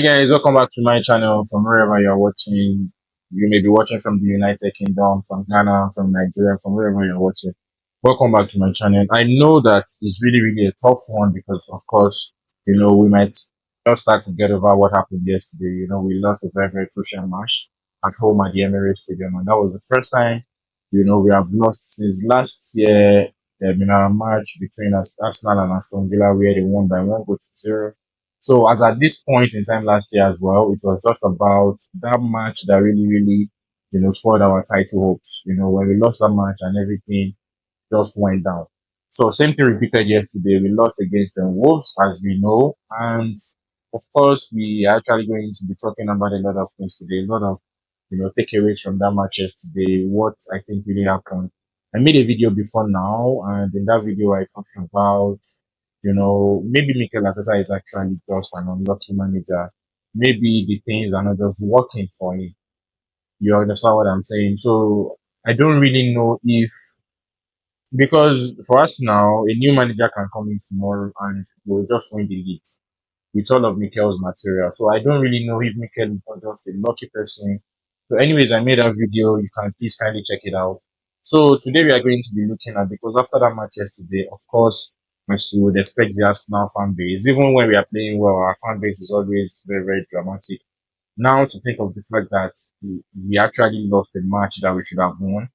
Guys, welcome back to my channel from wherever you're watching. You may be watching from the United Kingdom, from Ghana, from Nigeria, from wherever you're watching. Welcome back to my channel. I know that it's really a tough one because, of course, we might just start to get over what happened yesterday. We lost a very crucial match at home at the Emirates Stadium, and that was the first time, we have lost since last year. In our match between Arsenal and Aston Villa, where they won by 1 goal to 0. So as at this point in time last year as well, it was just about that match that really, spoiled our title hopes. When we lost that match and everything just went down. So same thing repeated yesterday. We lost against the Wolves, as we know, and of course we are actually going to be talking about a lot of things today. A lot of takeaways from that match yesterday. What I think really happened. I made a video before now, and in that video I talked about maybe Mikel Arteta is actually just an unlucky manager. Maybe the things are not just working for him. You understand what I'm saying? So I don't really know if because for us now, a new manager can come in tomorrow and will just win the league with all of Mikel's material. So I don't really know if Mikel is not just a lucky person. So anyways, I made a video. You can please kindly check it out. So today we are going to be looking at, because after that match yesterday, of course, as you would expect, the Arsenal fan base, even when we are playing well, our fan base is always very dramatic. Now to think of the fact that we actually lost a match that we should have won,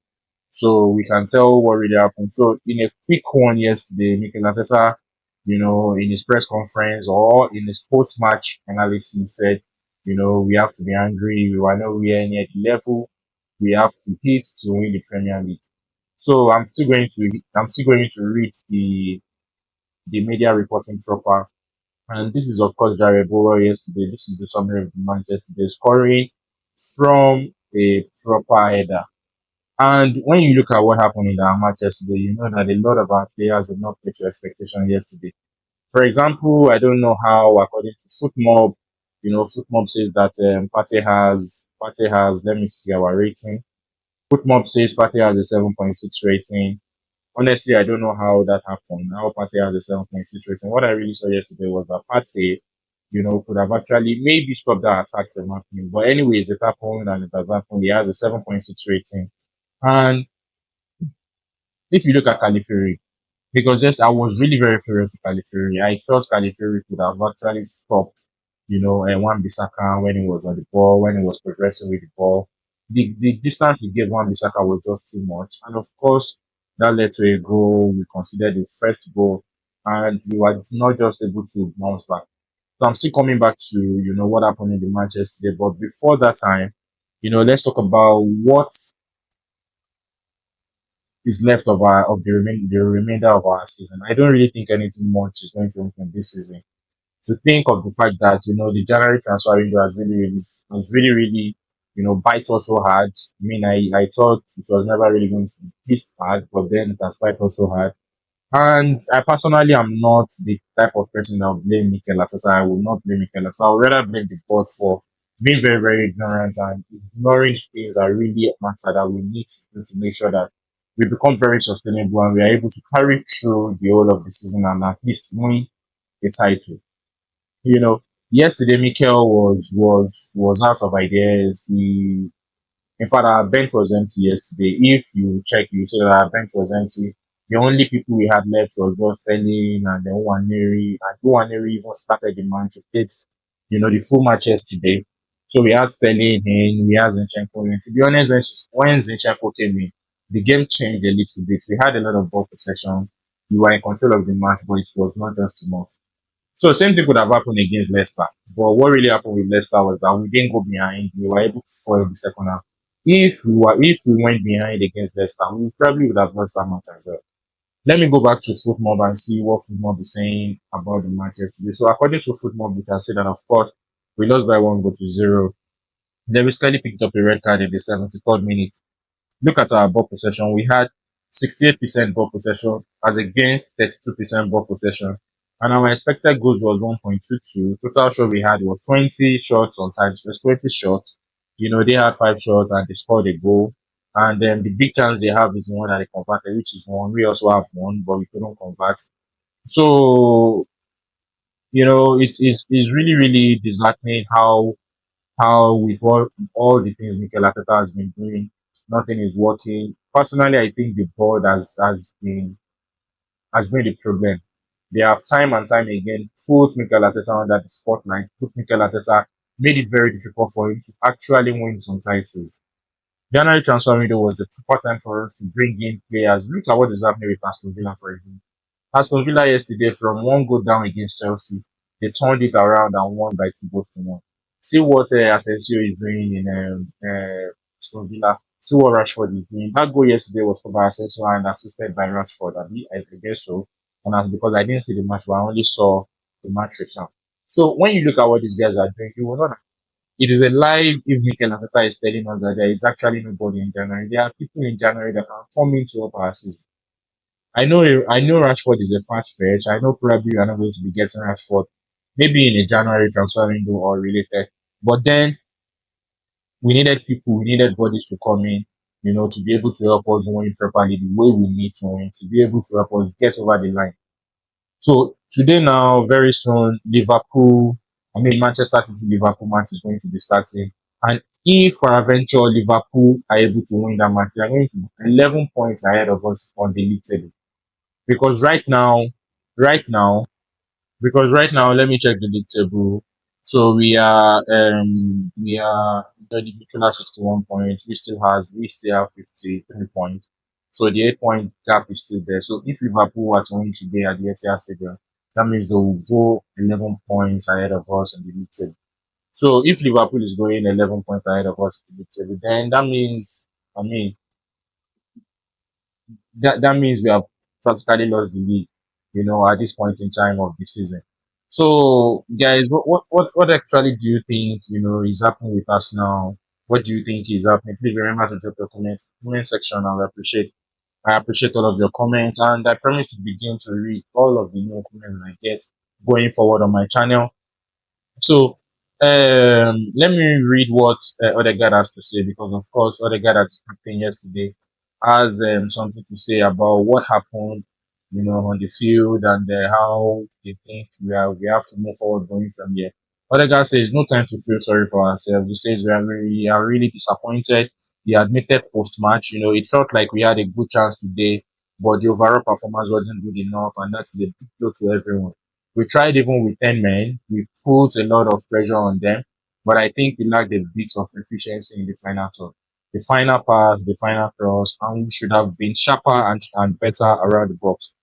so we can tell what really happened. So in a quick one yesterday, Mikel Arteta, in his press conference or in his post-match analysis said, we have to be angry. We were nowhere near the level we have to hit to win the Premier League. So I'm still going to read the media reporting proper. And this is of course Jared Bower yesterday. This is the summary of the match yesterday, scoring from a proper header. And when you look at what happened in our match yesterday, you know that a lot of our players did not play to expectation yesterday. For example, I don't know how, according to Footmob, Footmob says that Partey has, let me see our rating. Footmob says Partey has a 7.6 rating. Honestly, I don't know how that happened, how Partey has a 7.6 rating. What I really saw yesterday was that Partey, could have actually maybe stopped that attack from happening. But anyways, it happened and it has happened. He has a 7.6 rating. And if you look at Califeri, because just I was really very furious with Califeri. I felt Califeri could have actually stopped, Wan Bissaka when he was on the ball, when he was progressing with the ball. The distance he gave Wan Bissaka was just too much. And of course, that led to a goal. We considered the first goal, and we were not just able to bounce back. So I'm still coming back to, what happened in the match yesterday. But before that time, let's talk about what is left of the remainder of our season. I don't really think anything much is going to happen this season. To think of the fact that the January transfer window has really bite us so hard. I mean, I thought it was never really going to be this hard, but then it has bite us so hard. And I personally am not the type of person that will blame Mikel Arteta. I will not blame Mikel Arteta. I would rather blame the board for being very ignorant and ignoring things that really matter that we need to do to make sure that we become very sustainable and we are able to carry through the whole of the season and at least win a title. You know, Yesterday Mikel was out of ideas. In fact, our bench was empty yesterday. If you check, you see that our bench was empty. The only people we had left was just Sterling and then Nwaneri. And Nwaneri even started the match. He played, the full match yesterday. So we had Sterling in, we had Zinchenko in. To be honest, when Zinchenko came in, the game changed a little bit. We had a lot of ball possession. We were in control of the match, but it was not just enough. So same thing could have happened against Leicester. But what really happened with Leicester was that we didn't go behind. We were able to score in the second half. If we went behind against Leicester, we probably would have lost that match as well. Let me go back to Footmob and see what Footmob is saying about the match yesterday. So according to Footmob, we can say that of course we lost by 1 goal to 0. Then we slightly picked up a red card in the 73rd minute. Look at our ball possession. We had 68% ball possession as against 32% ball possession. And our expected goals was 1.22. Total shot we had was 20 shots on target. It was 20 shots. They had 5 shots and they scored a goal. And then the big chance they have is the one that they converted, which is one. We also have one, but we couldn't convert. So It's really, really disheartening how with all the things Mikel Arteta has been doing, nothing is working. Personally, I think the board has been the problem. They have time and time again put Mikel Arteta under the spotlight, put Mikel Arteta, made it very difficult for him to actually win some titles. January transfer window was the proper time for us to bring in players. Look at what is happening with Aston Villa, for example. Aston Villa yesterday, from one goal down against Chelsea, they turned it around and won by 2 goals to 1. See what Asensio is doing in Aston Villa. See what Rashford is doing. That goal yesterday was for by Asensio and assisted by Rashford. I guess so. And because I didn't see the match, but I only saw the match recap. So when you look at what these guys are doing, you will know that it is a lie if Mikel Arteta is telling us that there is actually nobody in January. There are people in January that can come into up our season. I know Rashford is a fast fetch. I know probably we are not going to be getting Rashford maybe in a January transfer window or related. But then we needed people, we needed bodies to come in, to be able to help us win properly the way we need to win, to be able to help us get over the line. So today now, very soon, Manchester City Liverpool match is going to be starting. And if peradventure Liverpool are able to win that match, they are going to be 11 points ahead of us on the league table. Because right now, let me check the league table. So we are the Mitchell has 61 points. We still have 53 points. So the 8 point gap is still there. So if Liverpool were to win today at the Etihad Stadium, that means they will go 11 points ahead of us in the league table. So if Liverpool is going 11 points ahead of us in the league table, then that means, I mean, that means we have practically lost the league, at this point in time of the season. So, guys, what actually do you think, is happening with us now? What do you think is happening? Please remember to drop your comment section. I appreciate all of your comments, and I promise to begin to read all of the new comments I get going forward on my channel. So let me read what Odegaard has to say, because of course Odegaard has spoken yesterday, has something to say about what happened, on the field, and how they think we have to move forward going from here. Odegaard says no time to feel sorry for ourselves. He says we are really disappointed. He admitted post match, it felt like we had a good chance today, but the overall performance wasn't good enough, and that is a big blow to everyone. We tried even with 10 men. We put a lot of pressure on them, but I think we lacked a bit of efficiency in the final third. The final pass, the final cross, and we should have been sharper and better around the box.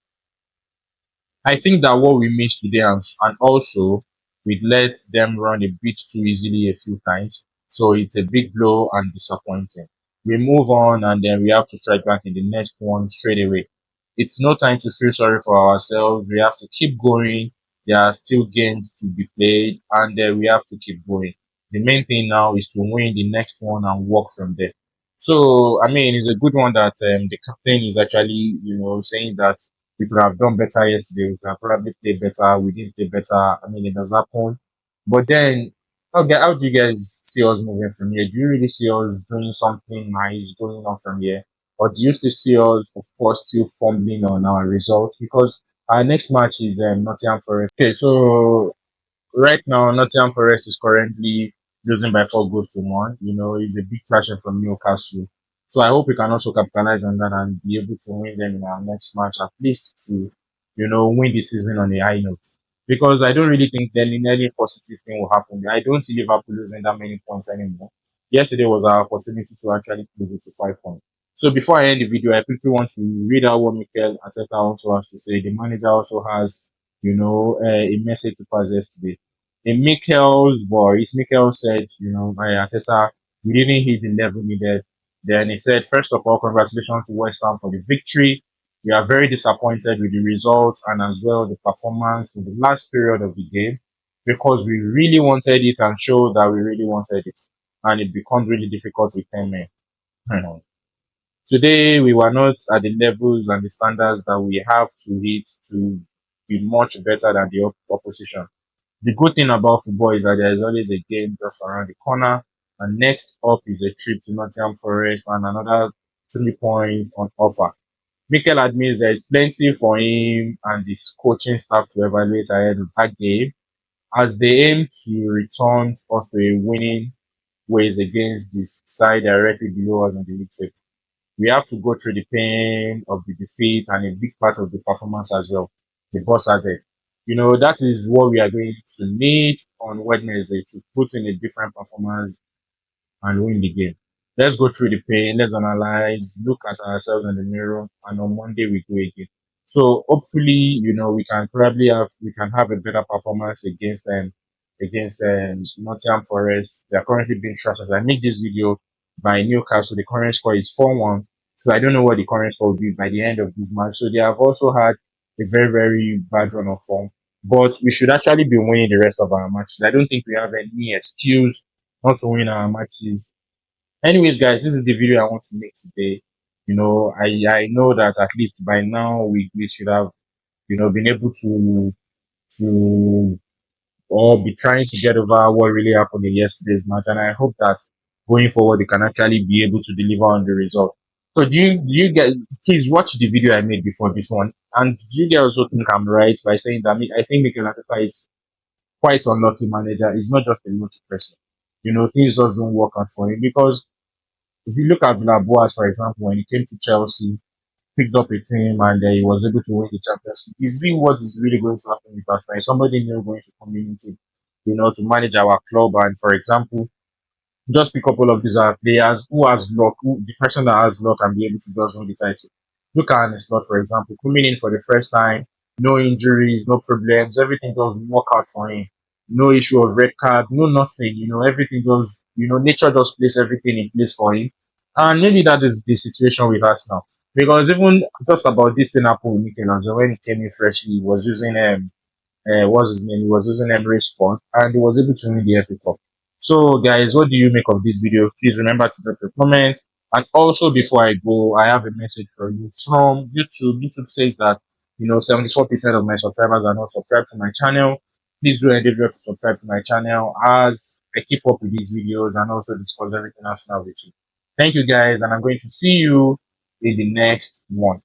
I think that what we missed today, and also we let them run a bit too easily a few times. So it's a big blow and disappointing. We move on, and then we have to strike back in the next one straight away. It's no time to feel sorry for ourselves. We have to keep going. There are still games to be played, and then we have to keep going. The main thing now is to win the next one and work from there. So, it's a good one that the captain is actually, saying that we could have done better yesterday. We could have probably played better. We didn't play better. It does happen. But then, okay, how do you guys see us moving from here? Do you really see us doing something nice going on from here? Or do you still see us, of course, still fumbling on our results? Because our next match is Nottingham Forest. Okay, so right now, Nottingham Forest is currently losing by 4 goals to 1. It's a big clashing from Newcastle. So I hope we can also capitalize on that and be able to win them in our next match, at least to, win the season on a high note. Because I don't really think then any positive thing will happen. I don't see Liverpool losing that many points anymore. Yesterday was our opportunity to actually close it to 5 points. So before I end the video, I quickly want to read out what Mikel Arteta also has to say. The manager also has, a message to pass yesterday. In Mikel's voice, Mikel said, Arteta, we didn't hit the level needed. Then he said, first of all, congratulations to West Ham for the victory. We are very disappointed with the result and as well the performance in the last period of the game, because we really wanted it and showed that we really wanted it. And it becomes really difficult with 10 men. Today, we were not at the levels and the standards that we have to hit to be much better than the opposition. The good thing about football is that there is always a game just around the corner, and next up is a trip to Nottingham Forest and another 3 points on offer. Mikel admits there is plenty for him and his coaching staff to evaluate ahead of that game, as they aim to return us to a winning ways against this side directly below us in the league table. We have to go through the pain of the defeat and a big part of the performance as well. The boss added. That is what we are going to need on Wednesday to put in a different performance and win the game. Let's go through the pain, let's analyze, look at ourselves in the mirror, and on Monday we go again. So hopefully, we can have a better performance against Nottingham Forest. They are currently being trashed as I make this video by Newcastle. The current score is 4-1. So I don't know what the current score will be by the end of this match. So they have also had a very, very bad run of form. But we should actually be winning the rest of our matches. I don't think we have any excuse not to win our matches. Anyways, guys, this is the video I want to make today. I know that at least by now we should have been able to or be trying to get over what really happened in yesterday's match, and I hope that going forward they can actually be able to deliver on the result. So do you get please watch the video I made before this one, and do you guys also think I'm right by saying that I think Mikel Arteta is quite unlucky manager? He's not just a lucky person. Things just don't work out for him because if you look at Villas-Boas, for example, when he came to Chelsea, picked up a team and he was able to win the Champions League. You see what is really going to happen with Arsenal? Is somebody new going to come into, to manage our club and, for example, just pick a couple of these players who has luck, the person that has luck and be able to just win the title. Look at Arne Slot, for example, coming in for the first time, no injuries, no problems, everything just work out for him. No issue of red card, no nothing, everything just, nature just plays everything in place for him. And maybe that is the situation with us now. Because even just about this thing happened with Mikel as well, when he came in freshly, he was using what's his name? He was using Emirates Sport and he was able to win the FA Cup. So, guys, what do you make of this video? Please remember to drop your comment. And also, before I go, I have a message for you from YouTube. YouTube says that 74% of my subscribers are not subscribed to my channel. Please do endeavor to subscribe to my channel as I keep up with these videos and also discuss everything else now with you. Thank you, guys, and I'm going to see you in the next one.